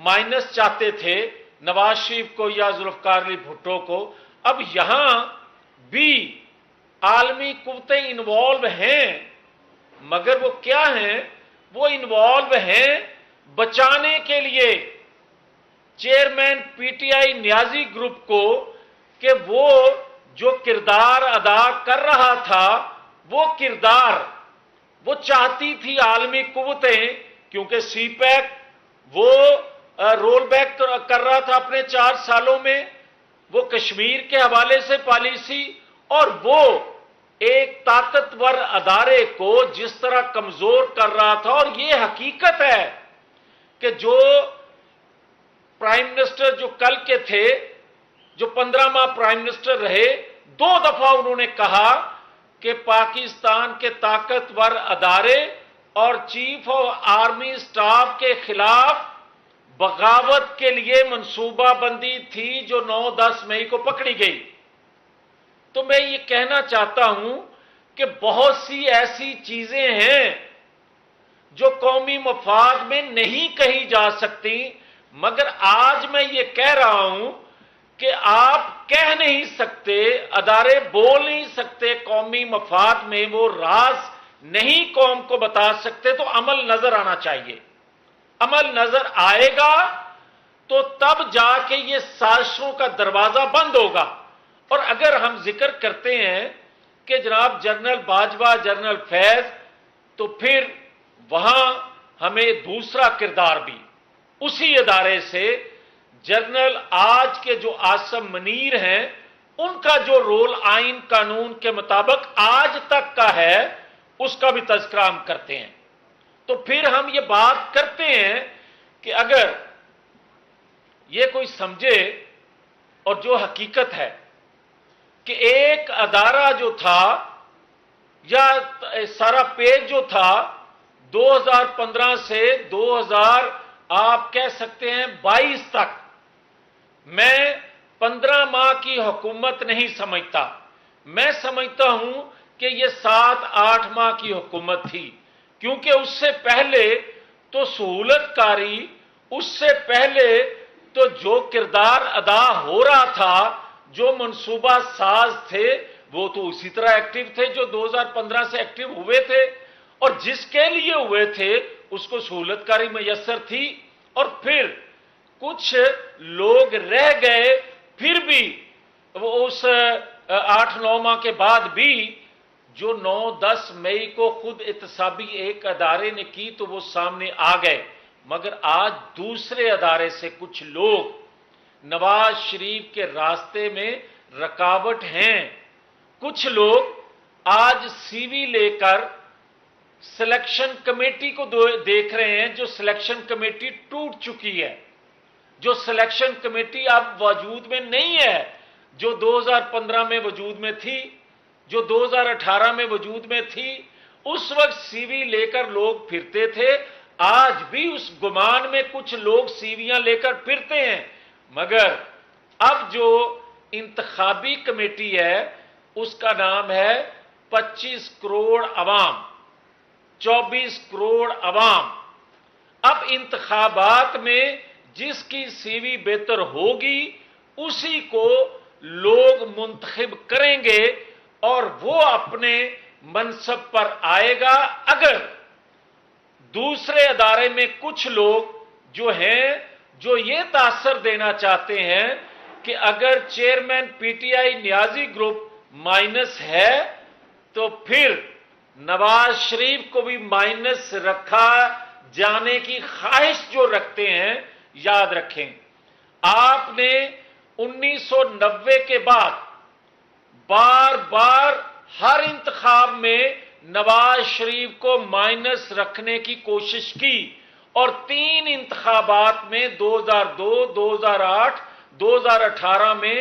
Minus چاہتے تھے نواز شریف کو یا ذوالفقار علی بھٹو کو، اب یہاں بھی عالمی قوتیں انوالو ہیں، مگر وہ کیا ہیں؟ وہ انوالو ہیں بچانے کے لیے chairman P T I Niazi group کو، کہ وہ جو کردار ادا کر رہا تھا وہ کردار وہ چاہتی تھی عالمی قوتیں، کیونکہ سی پیک وہ رول بیک کر رہا تھا اپنے 4 سالوں میں، وہ کشمیر کے حوالے سے پالیسی، اور وہ ایک طاقتور ادارے کو جس طرح کمزور کر رہا تھا۔ اور یہ حقیقت ہے کہ جو پرائم منسٹر جو کل کے تھے، جو 15 ماہ پرائم منسٹر رہے، 2 دفعہ انہوں نے کہا کہ پاکستان کے طاقتور ادارے اور چیف آف آرمی سٹاف کے خلاف بغاوت کے لیے منصوبہ بندی تھی جو 9-10 مئی کو پکڑی گئی۔ تو میں یہ کہنا چاہتا ہوں کہ بہت سی ایسی چیزیں ہیں جو قومی مفاد میں نہیں کہی جا سکتی، مگر آج میں یہ کہہ رہا ہوں کہ آپ کہہ نہیں سکتے، ادارے بول نہیں سکتے قومی مفاد میں وہ راز نہیں قوم کو بتا سکتے، تو عمل نظر آنا چاہیے۔ عمل نظر آئے گا تو تب جا کے یہ سازشوں کا دروازہ بند ہوگا۔ اور اگر ہم ذکر کرتے ہیں کہ جناب جنرل باجوہ، جنرل فیض، تو پھر وہاں ہمیں دوسرا کردار بھی اسی ادارے سے جنرل آج کے جو عاصم منیر ہیں، ان کا جو رول آئین قانون کے مطابق آج تک کا ہے اس کا بھی تذکرہ ہم کرتے ہیں۔ تو پھر ہم یہ بات کرتے ہیں کہ اگر یہ کوئی سمجھے، اور جو حقیقت ہے کہ ایک ادارہ جو تھا یا سارا پیج جو تھا 2015 سے 2000 آپ کہہ سکتے ہیں 22 تک، میں 15 ماہ کی حکومت نہیں سمجھتا، میں سمجھتا ہوں کہ یہ 7-8 ماہ کی حکومت تھی، کیونکہ اس سے پہلے تو سہولت کاری، اس سے پہلے تو جو کردار ادا ہو رہا تھا، جو منصوبہ ساز تھے، وہ تو اسی طرح ایکٹیو تھے جو 2015 سے ایکٹیو ہوئے تھے، اور جس کے لیے ہوئے تھے اس کو سہولت کاری میسر تھی۔ اور پھر کچھ لوگ رہ گئے، پھر بھی وہ اس 8-9 ماہ کے بعد بھی جو 9-10 مئی کو خود احتسابی ایک ادارے نے کی تو وہ سامنے آ گئے، مگر آج دوسرے ادارے سے کچھ لوگ نواز شریف کے راستے میں رکاوٹ ہیں۔ کچھ لوگ آج سی وی لے کر سلیکشن کمیٹی کو دیکھ رہے ہیں، جو سلیکشن کمیٹی ٹوٹ چکی ہے، جو سلیکشن کمیٹی اب وجود میں نہیں ہے، جو 2015 میں وجود میں تھی، جو 2018 میں وجود میں تھی۔ اس وقت سی وی لے کر لوگ پھرتے تھے، آج بھی اس گمان میں کچھ لوگ سیویاں لے کر پھرتے ہیں، مگر اب جو انتخابی کمیٹی ہے اس کا نام ہے 25 کروڑ عوام، 24 کروڑ عوام۔ اب انتخابات میں جس کی سی وی بہتر ہوگی اسی کو لوگ منتخب کریں گے اور وہ اپنے منصب پر آئے گا۔ اگر دوسرے ادارے میں کچھ لوگ جو ہیں جو یہ تاثر دینا چاہتے ہیں کہ اگر chairman P T I Niazi group minus ہے تو پھر نواز شریف کو بھی مائنس رکھا جانے کی خواہش جو رکھتے ہیں، یاد رکھیں آپ نے 1990 کے بعد بار بار ہر انتخاب میں نواز شریف کو مائنس رکھنے کی کوشش کی، اور 3 انتخابات میں 2002، 2008، 2018 میں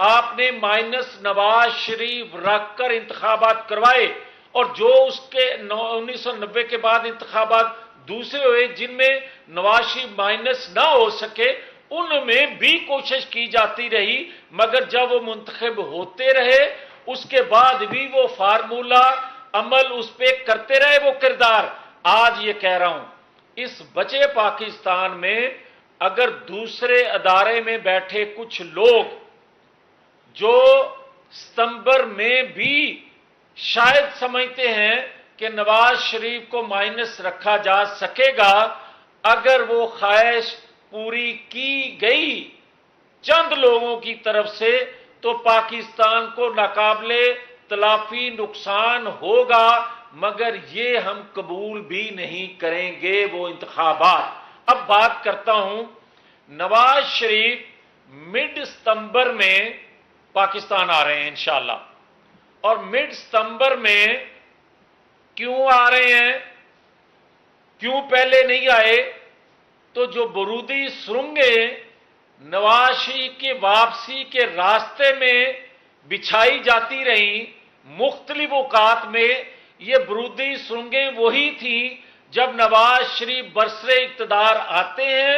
آپ نے مائنس نواز شریف رکھ کر انتخابات کروائے، اور جو اس کے 1990 کے بعد انتخابات دوسرے ہوئے جن میں نواز شریف مائنس نہ ہو سکے، ان میں بھی کوشش کی جاتی رہی، مگر جب وہ منتخب ہوتے رہے اس کے بعد بھی وہ فارمولہ عمل اس پہ کرتے رہے، وہ کردار۔ آج یہ کہہ رہا ہوں اس بچے پاکستان میں اگر دوسرے ادارے میں بیٹھے کچھ لوگ جو ستمبر میں بھی شاید سمجھتے ہیں کہ نواز شریف کو مائنس رکھا جا سکے گا اگر وہ خواہش پوری کی گئی چند لوگوں کی طرف سے، تو پاکستان کو ناقابل تلافی نقصان ہوگا، مگر یہ ہم قبول بھی نہیں کریں گے وہ انتخابات۔ اب بات کرتا ہوں، نواز شریف مڈ ستمبر میں پاکستان آ رہے ہیں انشاءاللہ، اور مڈ ستمبر میں کیوں آ رہے ہیں، کیوں پہلے نہیں آئے؟ تو جو برودی سرنگیں نواز شریف کی واپسی کے راستے میں بچھائی جاتی رہیں مختلف اوقات میں، یہ برودی سرنگیں وہی تھیں جب نواز شریف برسر اقتدار آتے ہیں،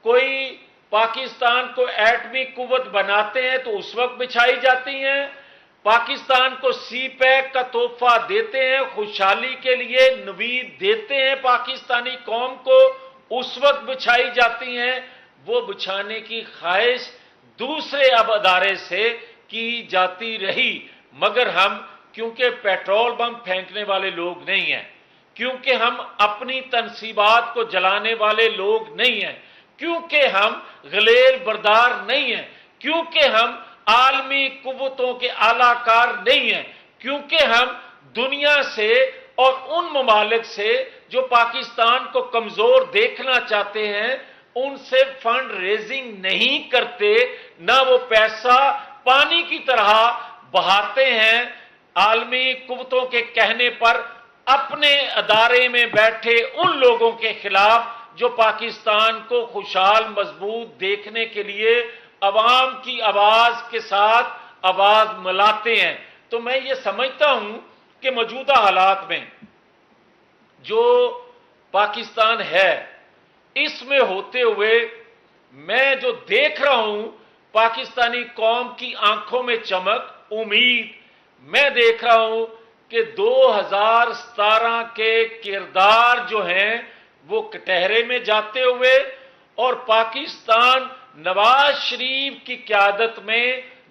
کوئی پاکستان کو ایٹمی قوت بناتے ہیں تو اس وقت بچھائی جاتی ہیں، پاکستان کو سی پیک کا تحفہ دیتے ہیں، خوشحالی کے لیے نوید دیتے ہیں پاکستانی قوم کو، اس وقت بچھائی جاتی ہیں۔ وہ بچھانے کی خواہش دوسرے اب ادارے سے کی جاتی رہی، مگر ہم کیونکہ پیٹرول بم پھینکنے والے لوگ نہیں ہیں، کیونکہ ہم اپنی تنصیبات کو جلانے والے لوگ نہیں ہیں، کیونکہ ہم غلیل بردار نہیں ہیں، کیونکہ ہم عالمی قوتوں کے اعلی کار نہیں ہیں، کیونکہ ہم دنیا سے اور ان ممالک سے جو پاکستان کو کمزور دیکھنا چاہتے ہیں ان سے فنڈ ریزنگ نہیں کرتے، نہ وہ پیسہ پانی کی طرح بہاتے ہیں عالمی قوتوں کے کہنے پر اپنے ادارے میں بیٹھے ان لوگوں کے خلاف جو پاکستان کو خوشحال مضبوط دیکھنے کے لیے عوام کی آواز کے ساتھ آواز ملاتے ہیں۔ تو میں یہ سمجھتا ہوں کہ موجودہ حالات میں جو پاکستان ہے اس میں ہوتے ہوئے میں جو دیکھ رہا ہوں پاکستانی قوم کی آنکھوں میں چمک، امید، میں دیکھ رہا ہوں کہ 2017 کے کردار جو ہیں وہ کٹہرے میں جاتے ہوئے، اور پاکستان نواز شریف کی قیادت میں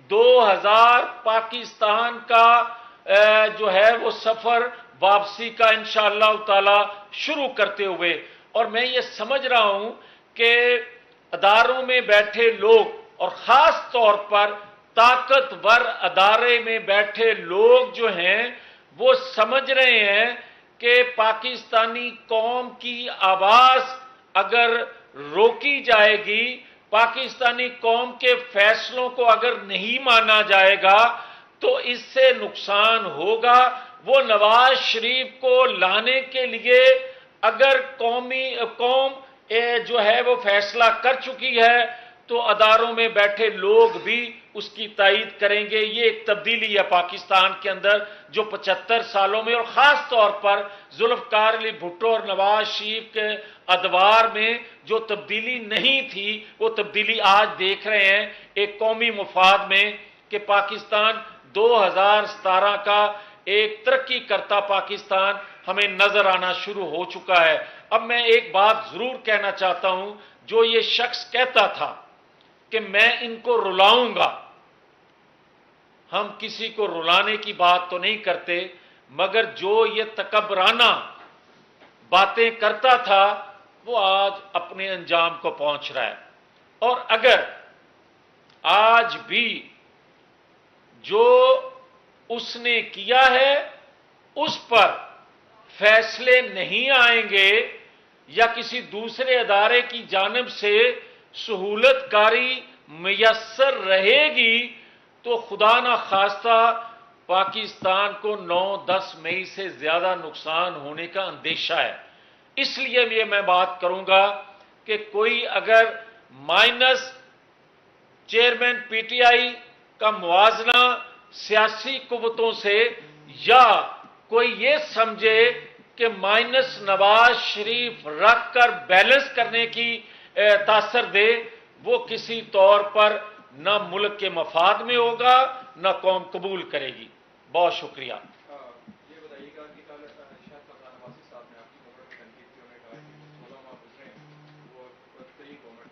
2000 پاکستان کا جو ہے وہ سفر واپسی کا انشاءاللہ تعالی شروع کرتے ہوئے، اور میں یہ سمجھ رہا ہوں کہ اداروں میں بیٹھے لوگ اور خاص طور پر طاقتور ادارے میں بیٹھے لوگ جو ہیں وہ سمجھ رہے ہیں کہ پاکستانی قوم کی آواز اگر روکی جائے گی، پاکستانی قوم کے فیصلوں کو اگر نہیں مانا جائے گا تو اس سے نقصان ہوگا۔ وہ نواز شریف کو لانے کے لیے اگر قوم جو ہے وہ فیصلہ کر چکی ہے تو اداروں میں بیٹھے لوگ بھی اس کی تائید کریں گے۔ یہ ایک تبدیلی ہے پاکستان کے اندر جو 75 سالوں میں، اور خاص طور پر ذوالفقار علی بھٹو اور نواز شریف کے ادوار میں جو تبدیلی نہیں تھی وہ تبدیلی آج دیکھ رہے ہیں ایک قومی مفاد میں کہ پاکستان 2017 کا ایک ترقی کرتا پاکستان ہمیں نظر آنا شروع ہو چکا ہے۔ اب میں ایک بات ضرور کہنا چاہتا ہوں، جو یہ شخص کہتا تھا کہ میں ان کو رلاؤں گا، ہم کسی کو رلانے کی بات تو نہیں کرتے، مگر جو یہ تکبرانہ باتیں کرتا تھا وہ آج اپنے انجام کو پہنچ رہا ہے۔ اور اگر آج بھی جو اس نے کیا ہے اس پر فیصلے نہیں آئیں گے یا کسی دوسرے ادارے کی جانب سے سہولت کاری میسر رہے گی تو خدا نہ خواستہ پاکستان کو 9-10 مئی سے زیادہ نقصان ہونے کا اندیشہ ہے۔ اس لیے یہ میں بات کروں گا کہ کوئی اگر minus chairman P T I کا موازنہ سیاسی قوتوں سے، یا کوئی یہ سمجھے کہ مائنس نواز شریف رکھ کر بیلنس کرنے کی تاثر دے، وہ کسی طور پر نہ ملک کے مفاد میں ہوگا نہ قوم قبول کرے گی۔ بہت شکریہ۔ یہ بتائیے گا کہ کل شاید فرحان نواسی صاحب نے آپ کی گورنمنٹ کی تنقید کی، انہوں نے کہا کہ 16 ماہ گزرے وہ 3 گورنمنٹ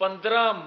15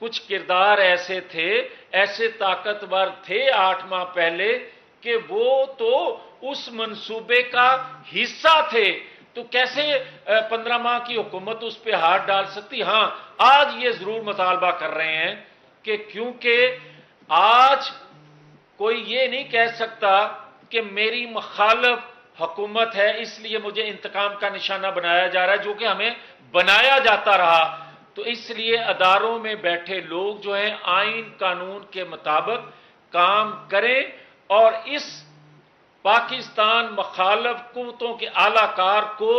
کچھ کردار ایسے تھے، ایسے طاقتور تھے 8 ماہ پہلے کہ وہ تو اس منصوبے کا حصہ تھے، تو کیسے 15 ماہ کی حکومت اس پہ ہاتھ ڈال سکتی؟ ہاں، آج یہ ضرور مطالبہ کر رہے ہیں کہ کیونکہ آج کوئی یہ نہیں کہہ سکتا کہ میری مخالف حکومت ہے اس لیے مجھے انتقام کا نشانہ بنایا جا رہا ہے، جو کہ ہمیں بنایا جاتا رہا۔ تو اس لیے اداروں میں بیٹھے لوگ جو ہیں آئین قانون کے مطابق کام کریں اور اس پاکستان مخالف قوتوں کے اعلی کار کو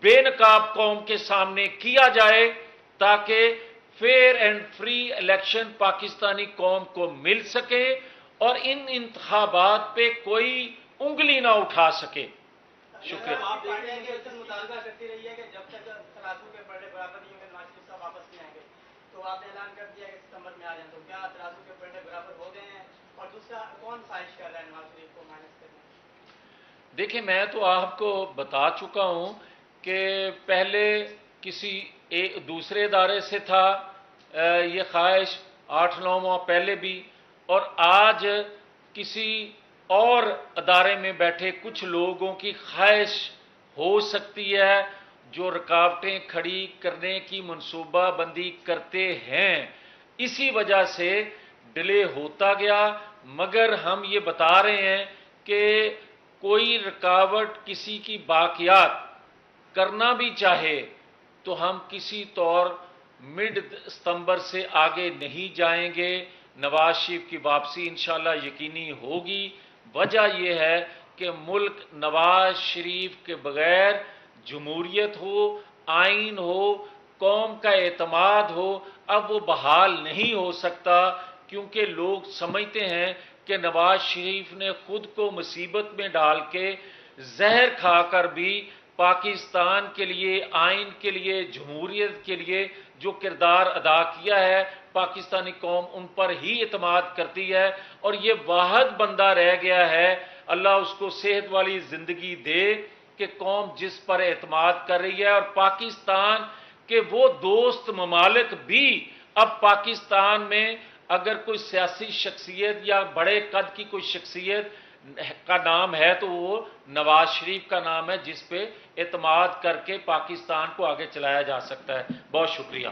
بے نقاب قوم کے سامنے کیا جائے تاکہ fair and free election Pakistani قوم کو مل سکے اور ان انتخابات پہ کوئی انگلی نہ اٹھا سکے۔ شکریہ۔ آپ دیکھ رہے ہیں کہ اس مطالبہ کرتی رہی ہے کہ جب تک ترازو کے پلڑے برابر نہیں ہوں گے نواز شریف صاحب واپس نہیں آئیں گے، تو آپ نے اعلان کر دیا کہ ستمبر میں آ جائیں، تو کیا ترازو کے پلڑے برابر ہو گئے ہیں؟ اور دوسرا، کون خواہش کر رہا ہے نواز شریف کو مائنس کرنے؟ دیکھیں، میں تو آپ کو بتا چکا ہوں کہ پہلے کسی دوسرے ادارے سے تھا یہ خواہش 8-9 ماہ پہلے بھی، اور آج کسی اور ادارے میں بیٹھے کچھ لوگوں کی خواہش ہو سکتی ہے جو رکاوٹیں کھڑی کرنے کی منصوبہ بندی کرتے ہیں، اسی وجہ سے ڈیلے ہوتا گیا۔ مگر ہم یہ بتا رہے ہیں کہ کوئی رکاوٹ کسی کی باقیات کرنا بھی چاہے تو ہم کسی طور مڈ ستمبر سے آگے نہیں جائیں گے۔ نواز شریف کی واپسی انشاءاللہ یقینی ہوگی۔ وجہ یہ ہے کہ ملک نواز شریف کے بغیر جمہوریت ہو، آئین ہو، قوم کا اعتماد ہو، اب وہ بحال نہیں ہو سکتا، کیونکہ لوگ سمجھتے ہیں کہ نواز شریف نے خود کو مصیبت میں ڈال کے زہر کھا کر بھی پاکستان کے لیے، آئین کے لیے، جمہوریت کے لیے جو کردار ادا کیا ہے، پاکستانی قوم ان پر ہی اعتماد کرتی ہے، اور یہ واحد بندہ رہ گیا ہے، اللہ اس کو صحت والی زندگی دے، کہ قوم جس پر اعتماد کر رہی ہے۔ اور پاکستان کے وہ دوست ممالک بھی اب پاکستان میں اگر کوئی سیاسی شخصیت یا بڑے قد کی کوئی شخصیت کا نام ہے تو وہ نواز شریف کا نام ہے، جس پہ اعتماد کر کے پاکستان کو آگے چلایا جا سکتا ہے۔ بہت شکریہ۔